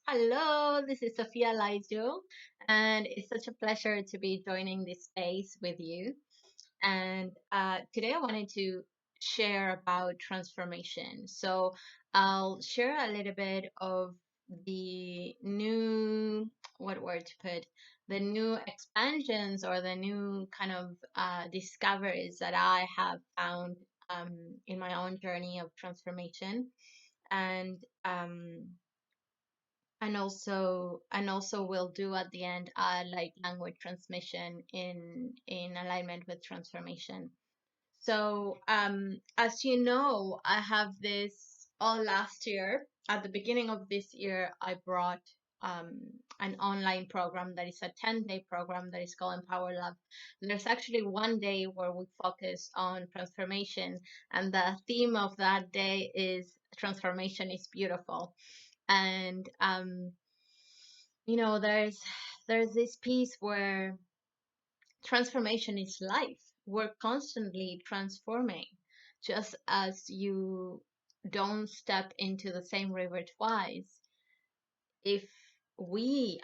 Hello, this is Sofia Laijo, and it's such a pleasure to be joining this space with you. And today I wanted to share about transformation. So I'll share a little bit of the new, what word to put, the new expansions or the new kind of discoveries that I have found in my own journey of transformation. And and also we'll do at the end like language transmission in alignment with transformation. So as you know, I have this all last year. At the beginning of this year, I brought an online program that is a 10-day program that is called Empower Love. There's actually one day where we focus on transformation, and the theme of that day is transformation is beautiful. And there's this piece where transformation is life. We're constantly transforming. Just as you don't step into the same river twice, if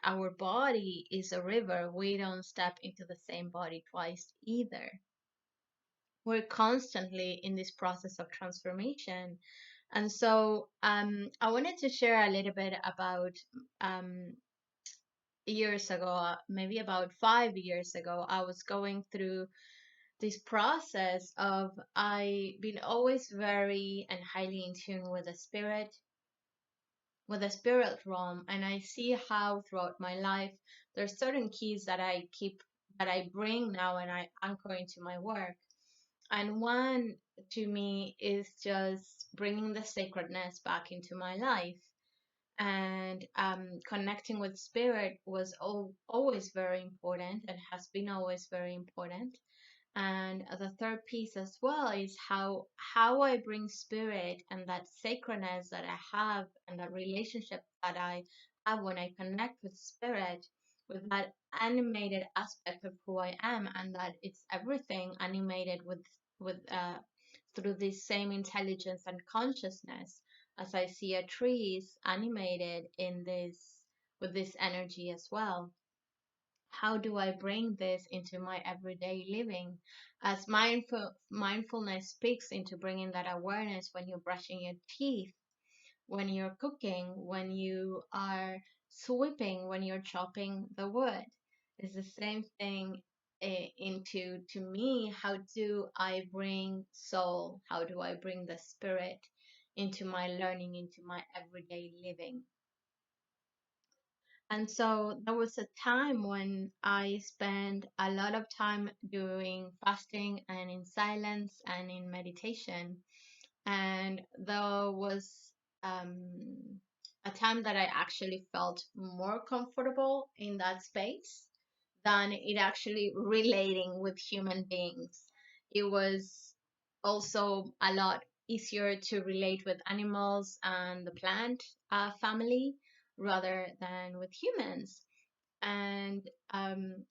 our body is a river, we don't step into the same body twice either. We're constantly in this process of transformation. And so I wanted to share a little bit about um, years ago, maybe about 5 years ago, I was going through this process of I been always very and highly in tune with the spirit realm, and I see how throughout my life there's certain keys that I bring now and I anchor into my work. And one to me is just bringing the sacredness back into my life, and connecting with spirit was always very important and has been always very important. And the third piece as well is how I bring spirit and that sacredness that I have and that relationship that I have when I connect with spirit, with that animated aspect of who I am, and that it's everything animated with through this same intelligence and consciousness. As I see a tree is animated in this with this energy as well. How do I bring this into my everyday living? As mindfulness speaks into bringing that awareness when you're brushing your teeth, when you're cooking, when you are sweeping, when you're chopping the wood. It's the same thing into to me. How do I bring soul? How do I bring the spirit into my learning, into my everyday living? And so there was a time when I spent a lot of time doing fasting and in silence and in meditation. And there was a time that I actually felt more comfortable in that space than it actually relating with human beings. It was also a lot easier to relate with animals and the plant family rather than with humans. And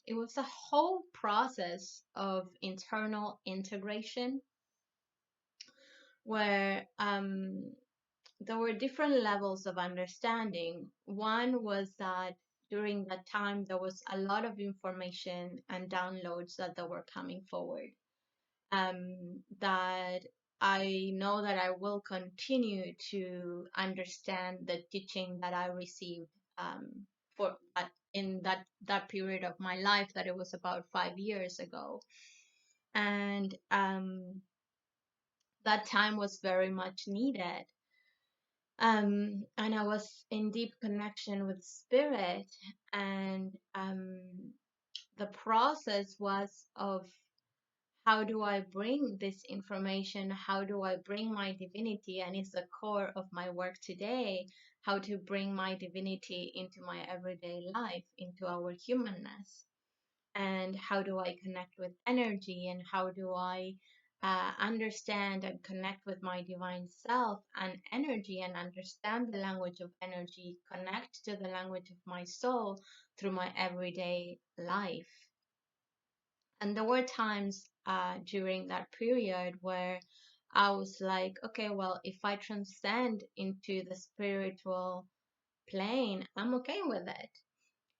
it was a whole process of internal integration where there were different levels of understanding. One was that during that time, there was a lot of information and downloads that were coming forward. That I know that I will continue to understand the teaching that I received for that in that period of my life, that it was about 5 years ago. And that time was very much needed. And I was in deep connection with spirit, and the process was of how do I bring this information? How do I bring my divinity? And it's the core of my work today, how to bring my divinity into my everyday life, into our humanness. And how do I connect with energy? And how do I understand and connect with my divine self and energy, and understand the language of energy, connect to the language of my soul through my everyday life? And there were times during that period where I was like, okay, well, if I transcend into the spiritual plane, I'm okay with it.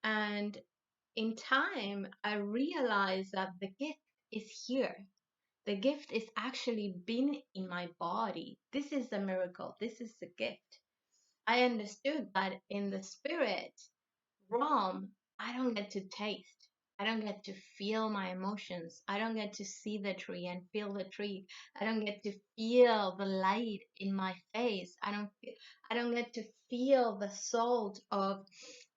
And in time, I realized that the gift is here. The gift is actually been in my body. This is the miracle. This is the gift. I understood that in the spirit realm, I don't get to taste. I don't get to feel my emotions. I don't get to see the tree and feel the tree. I don't get to feel the light in my face. I don't get to feel the salt of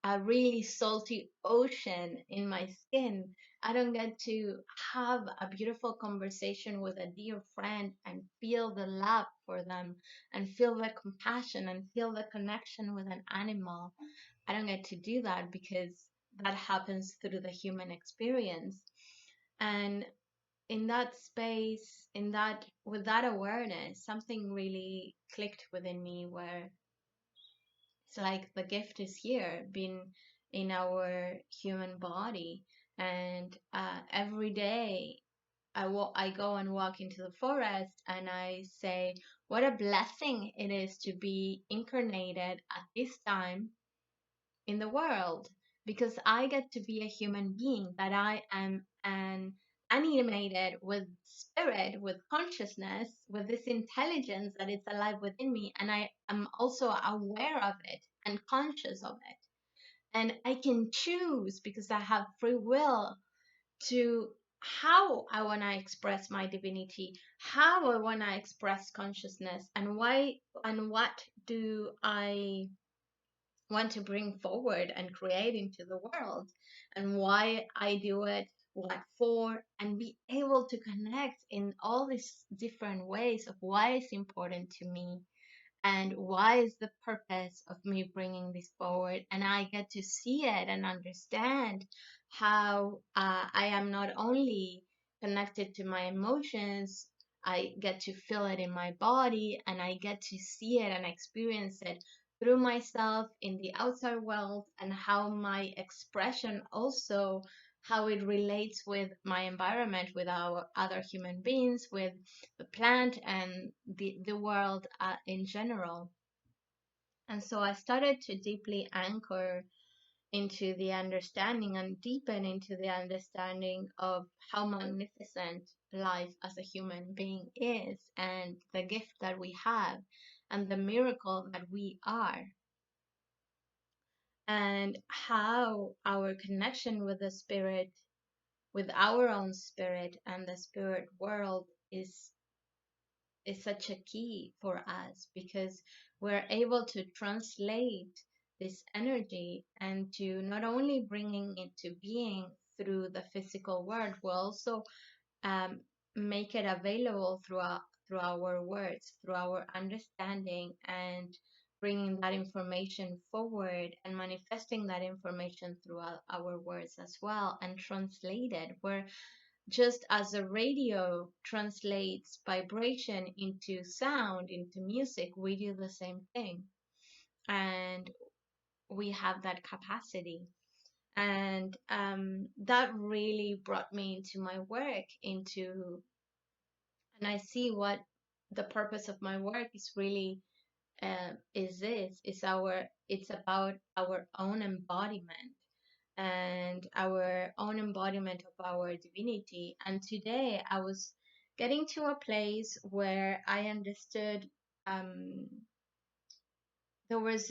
a really salty ocean in my skin. I don't get to have a beautiful conversation with a dear friend and feel the love for them and feel the compassion and feel the connection with an animal. I don't get to do that because that happens through the human experience. And in that space, with that awareness, something really clicked within me where it's like the gift is here, being in our human body. And every day I go and walk into the forest and I say, what a blessing it is to be incarnated at this time in the world, because I get to be a human being, that I am an animated with spirit, with consciousness, with this intelligence that is alive within me, and I am also aware of it and conscious of it. And I can choose, because I have free will, to how I want to express my divinity, how I want to express consciousness, and why and what do I want to bring forward and create into the world, and why I do it, what for, and be able to connect in all these different ways of why it's important to me and why is the purpose of me bringing this forward. And I get to see it and understand how I am not only connected to my emotions, I get to feel it in my body, and I get to see it and experience it through myself in the outside world, and how my expression also, how it relates with my environment, with our other human beings, with the plant and the world in general. And so I started to deeply anchor into the understanding and deepen into the understanding of how magnificent life as a human being is, and the gift that we have, and the miracle that we are, and how our connection with the spirit, with our own spirit and the spirit world, is such a key for us, because we're able to translate this energy and to not only bringing it to being through the physical world, we also um, make it available through our words, through our understanding, and bringing that information forward and manifesting that information through our words as well, and translate it. We're just as a radio translates vibration into sound, into music, we do the same thing. And we have that capacity. And that really brought me into my work, and I see what the purpose of my work is really it's about our own embodiment, and our own embodiment of our divinity. And today I was getting to a place where I understood there was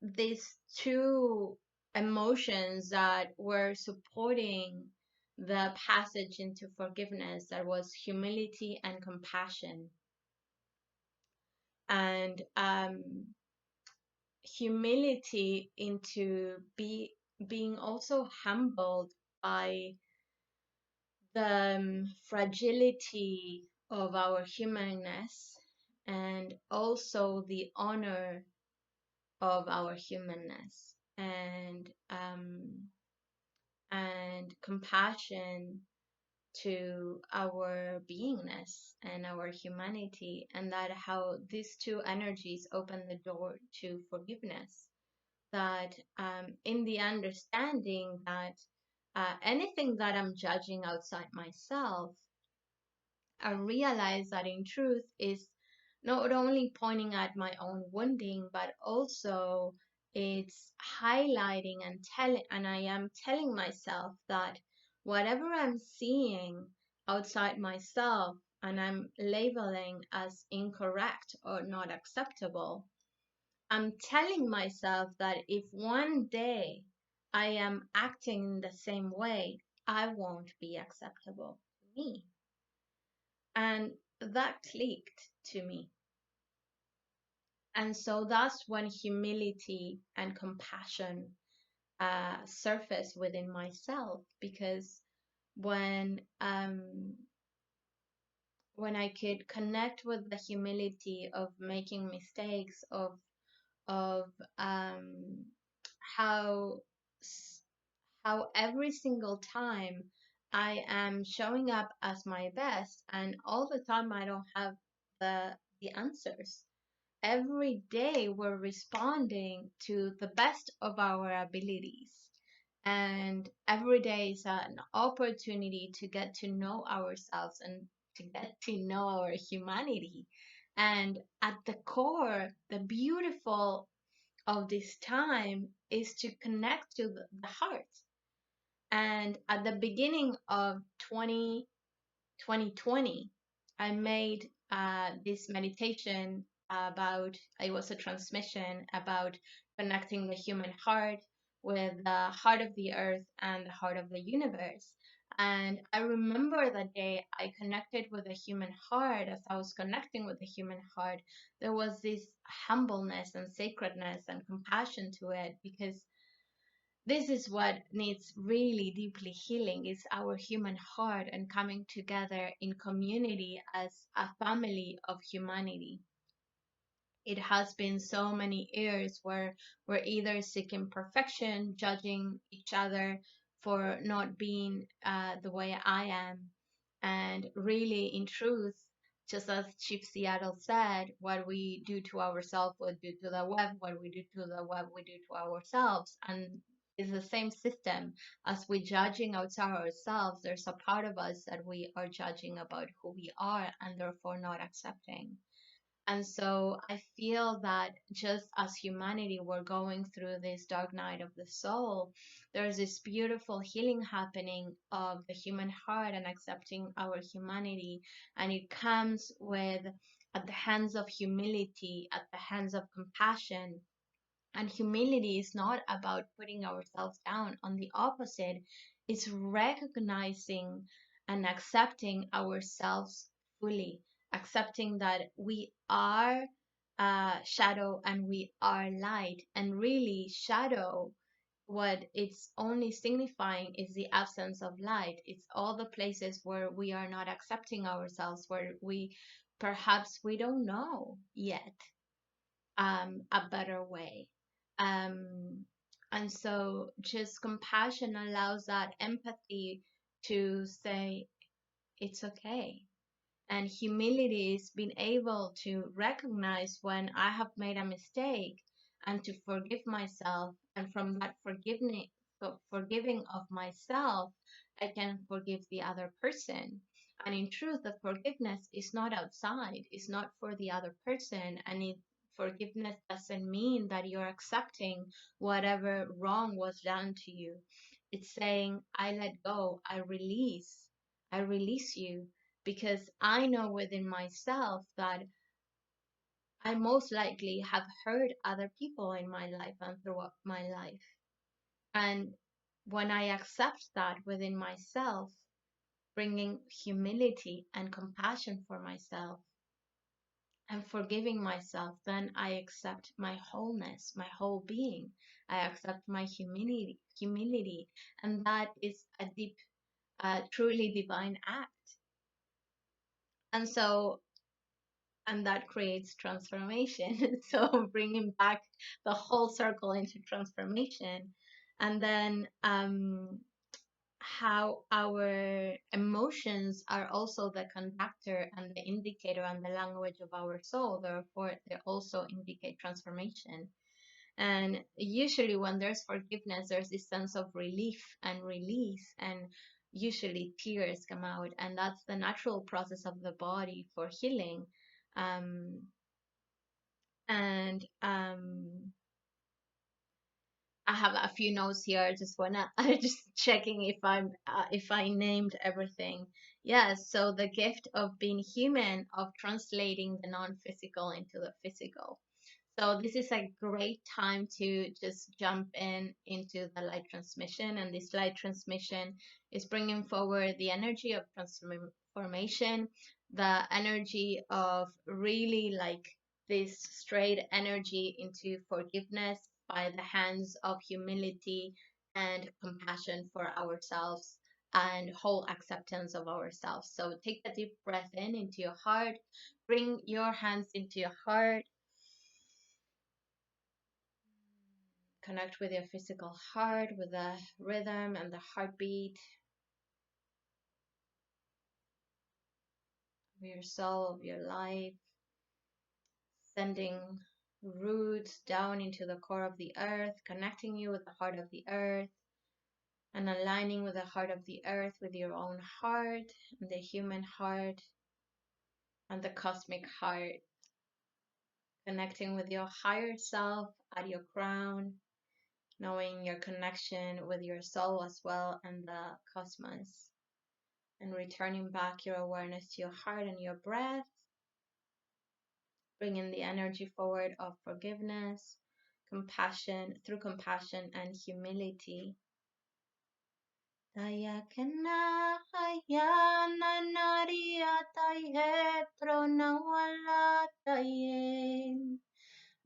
these two emotions that were supporting the passage into forgiveness. That was humility and compassion. And humility into being also humbled by the fragility of our humanness, and also the honor of our humanness, and compassion to our beingness and our humanity, and that how these two energies open the door to forgiveness. That in the understanding that anything that I'm judging outside myself, I realize that in truth is not only pointing at my own wounding, but also it's highlighting and telling, and I am telling myself that whatever I'm seeing outside myself and I'm labeling as incorrect or not acceptable, I'm telling myself that if one day I am acting in the same way, I won't be acceptable to me. And that clicked to me. And so that's when humility and compassion surface within myself, because when when I could connect with the humility of making mistakes, of how how every single time I am showing up as my best, and all the time I don't have the answers. Every day we're responding to the best of our abilities. And every day is an opportunity to get to know ourselves and to get to know our humanity. And at the core, the beautiful of this time is to connect to the heart. And at the beginning of 2020, I made this meditation about, it was a transmission about connecting the human heart with the heart of the earth and the heart of the universe. And I remember the day I connected with the human heart. As I was connecting with the human heart, there was this humbleness and sacredness and compassion to it, because this is what needs really deeply healing, is our human heart and coming together in community as a family of humanity. It has been so many years where we're either seeking perfection, judging each other for not being the way I am. And really, in truth, just as Chief Seattle said, what we do to ourselves, we do to the web, what we do to the web, we do to ourselves. And it's the same system. As we're judging outside ourselves, there's a part of us that we are judging about who we are and therefore not accepting. And so I feel that just as humanity, we're going through this dark night of the soul, there's this beautiful healing happening of the human heart and accepting our humanity. And it comes with, at the hands of humility, at the hands of compassion. And humility is not about putting ourselves down. On the opposite, it's recognizing and accepting ourselves fully, accepting that we are shadow and we are light. And really, shadow, what it's only signifying is the absence of light. It's all the places where we are not accepting ourselves, where we perhaps we don't know yet a better way. Um, and so just compassion allows that empathy to say, it's okay. And humility is being able to recognize when I have made a mistake and to forgive myself. And from that forgiving of myself, I can forgive the other person. And in truth, the forgiveness is not outside, it's not for the other person. And forgiveness doesn't mean that you're accepting whatever wrong was done to you. It's saying, I let go, I release you, because I know within myself that I most likely have hurt other people in my life and throughout my life. And when I accept that within myself, bringing humility and compassion for myself and forgiving myself, then I accept my wholeness, my whole being. I accept my humility, and that is a deep, truly divine act. And so, and that creates transformation. So bringing back the whole circle into transformation. And then how our emotions are also the conductor and the indicator and the language of our soul. Therefore, they also indicate transformation. And usually when there's forgiveness, there's this sense of relief and release, and usually tears come out. And that's the natural process of the body for healing. Um, and have a few notes here. I just wanna, I just checking if I named everything. Yes, so the gift of being human, of translating the non-physical into the physical. So this is a great time to just jump into the light transmission, and this light transmission is bringing forward the energy of transformation, the energy of really like this straight energy into forgiveness by the hands of humility and compassion for ourselves and whole acceptance of ourselves. So take a deep breath in into your heart, bring your hands into your heart. Connect with your physical heart, with the rhythm and the heartbeat of your soul, of your life, sending roots down into the core of the earth, connecting you with the heart of the earth, and aligning with the heart of the earth with your own heart, and the human heart, and the cosmic heart, connecting with your higher self at your crown, knowing your connection with your soul as well and the cosmos. And returning back your awareness to your heart and your breath, bringing the energy forward of forgiveness, compassion, through compassion and humility. Taya kena hayana naria tahetro nawala tayen.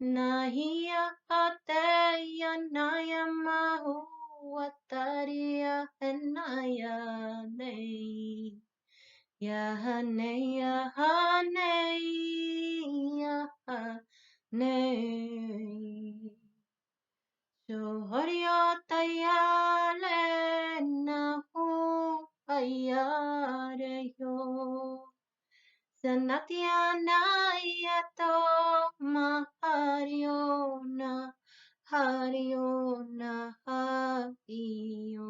Nahia hateya naya mahu wataria henaya nei. Yahane, Yahane, Yahane. Shohoriya tayale nahu ayare yo. Sanatiana yato mahariona, hariona hariyo.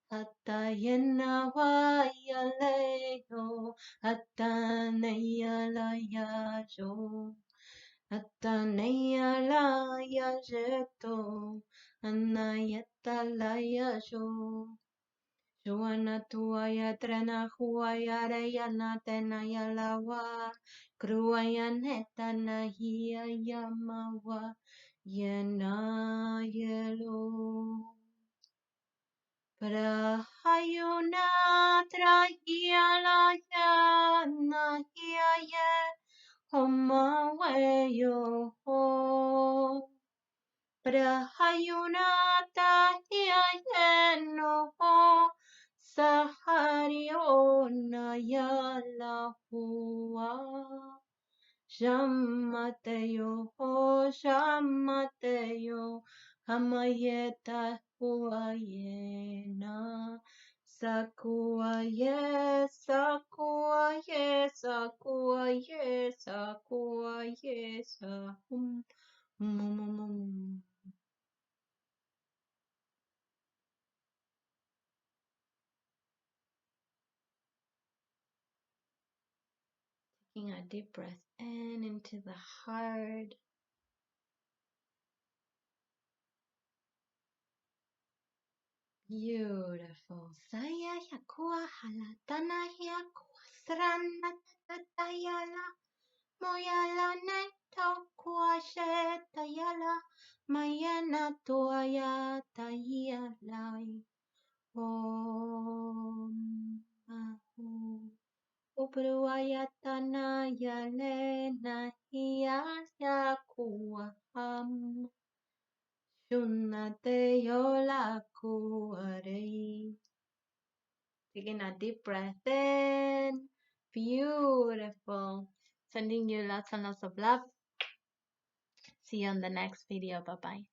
Hatayena wayaleyo, hatanayalayajo, hatanayalayajeto, anayatalayajo. Joana tuaya trena huaya reyana tenayalawa, kruayaneta nahia yamawa, yena yelo. Prahayuna trahialaya nahiaye homaweyo ho. Prahayuna tahiaye no ho sahariona yalahua. Shamateyo ho shamateyo hamayeta huayena. Sakuaye, sakuaye, sakuaye, sakuaye, sahum, Taking a deep breath in into the heart. Beautiful. Saya yakua halatana yakua srana tatayala moyala neto kuashe tayala mayana tuaya tayalai om ahu upruayatana yalena hiyasakua ham Shunate yola kuarei. Taking a deep breath in. Beautiful. Sending you lots and lots of love. See you on the next video. Bye bye.